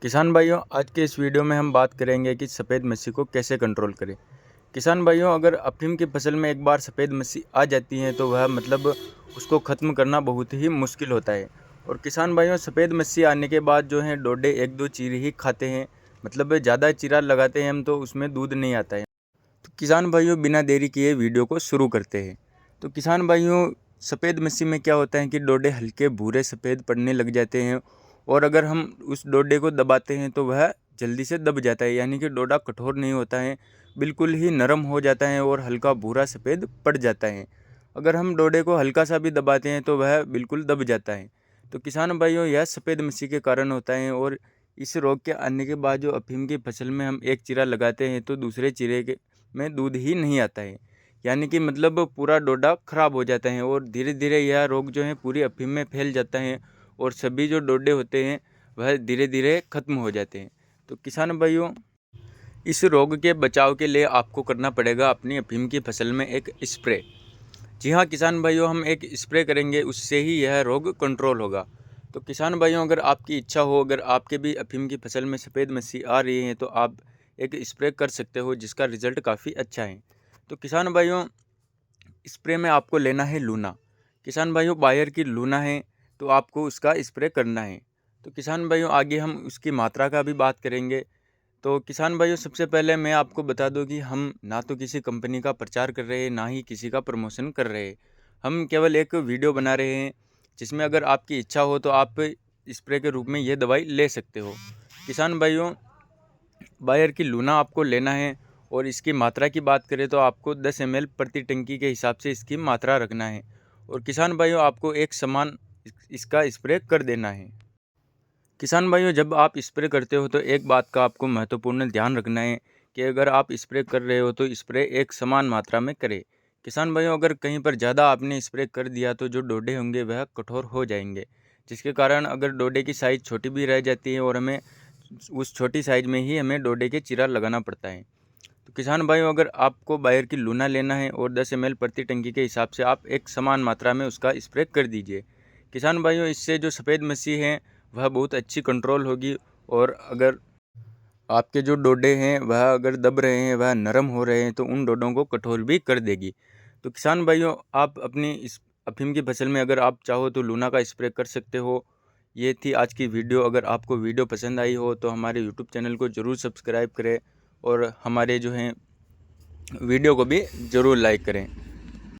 किसान भाइयों, आज के इस वीडियो में हम बात करेंगे कि सफ़ेद मक्खी को कैसे कंट्रोल करें। किसान भाइयों, अगर अफ़ीम की फसल में एक बार सफ़ेद मक्खी आ जाती है तो वह उसको ख़त्म करना बहुत ही मुश्किल होता है। और किसान भाइयों, सफ़ेद मक्खी आने के बाद जो है डोडे एक दो चीरे ही खाते हैं, ज़्यादा चीरा लगाते हैं हम तो उसमें दूध नहीं आता है। तो किसान भाइयों, बिना देरी किए वीडियो को शुरू करते हैं। तो किसान भाइयों, सफ़ेद मक्खी में क्या होता है कि डोडे हल्के भूरे सफ़ेद पड़ने लग जाते हैं और अगर हम उस डोडे को दबाते हैं तो वह जल्दी से दब जाता है, यानी कि डोडा कठोर नहीं होता है, बिल्कुल ही नरम हो जाता है और हल्का भूरा सफ़ेद पड़ जाता है। अगर हम डोडे को हल्का सा भी दबाते हैं तो वह बिल्कुल दब जाता है। तो किसान भाइयों, यह सफ़ेद मक्खी के कारण होता है। और इस रोग के आने के बाद जो अफ़ीम की फसल में हम एक चीरा लगाते हैं तो दूसरे चीरे के में दूध ही नहीं आता है, यानी कि पूरा डोडा ख़राब हो जाता है और धीरे धीरे यह रोग जो है पूरी अफ़ीम में फैल जाता है और सभी जो डोडे होते हैं वह धीरे धीरे ख़त्म हो जाते हैं। तो किसान भाइयों, इस रोग के बचाव के लिए आपको करना पड़ेगा अपनी अफ़ीम की फसल में एक स्प्रे। जी हाँ किसान भाइयों, हम एक स्प्रे करेंगे, उससे ही यह रोग कंट्रोल होगा। तो किसान भाइयों, अगर आपकी इच्छा हो, अगर आपके भी अफ़ीम की फसल में सफ़ेद मक्खी आ रही है तो आप एक स्प्रे कर सकते हो जिसका रिज़ल्ट काफ़ी अच्छा है। तो किसान भाइयों, स्प्रे में आपको लेना है लूना। किसान भाइयों, बायर की लूना है तो आपको उसका स्प्रे करना है। तो किसान भाइयों, आगे हम उसकी मात्रा का भी बात करेंगे। तो किसान भाइयों, सबसे पहले मैं आपको बता दूं कि हम ना तो किसी कंपनी का प्रचार कर रहे हैं, ना ही किसी का प्रमोशन कर रहे हैं। हम केवल एक वीडियो बना रहे हैं जिसमें अगर आपकी इच्छा हो तो आप स्प्रे के रूप में ये दवाई ले सकते हो। किसान भाइयों, बायर की लूना आपको लेना है और इसकी मात्रा की बात करें तो आपको 10 ml प्रति टंकी के हिसाब से इसकी मात्रा रखना है। और किसान भाइयों, आपको एक समान इसका स्प्रे कर देना है। किसान भाइयों, जब आप स्प्रे करते हो तो एक बात का आपको महत्वपूर्ण ध्यान रखना है कि अगर आप स्प्रे कर रहे हो तो स्प्रे एक समान मात्रा में करें। किसान भाइयों, अगर कहीं पर ज़्यादा आपने स्प्रे कर दिया तो जो डोडे होंगे वह कठोर हो जाएंगे, जिसके कारण अगर डोडे की साइज़ छोटी भी रह जाती है और हमें उस छोटी साइज़ में ही हमें डोडे के चीरा लगाना पड़ता है। तो किसान भाइयों, अगर आपको बायर की लूना लेना है और 10 ml प्रति टंकी के हिसाब से आप एक समान मात्रा में उसका स्प्रे कर दीजिए। किसान भाइयों, इससे जो सफ़ेद मक्खी है वह बहुत अच्छी कंट्रोल होगी और अगर आपके जो डोडे हैं वह अगर दब रहे हैं, वह नरम हो रहे हैं तो उन डोडों को कठोर भी कर देगी। तो किसान भाइयों, आप अपनी इस अफ़ीम की फसल में अगर आप चाहो तो लूना का स्प्रे कर सकते हो। ये थी आज की वीडियो। अगर आपको वीडियो पसंद आई हो तो हमारे यूट्यूब चैनल को ज़रूर सब्सक्राइब करें और हमारे जो हैं वीडियो को भी ज़रूर लाइक करें।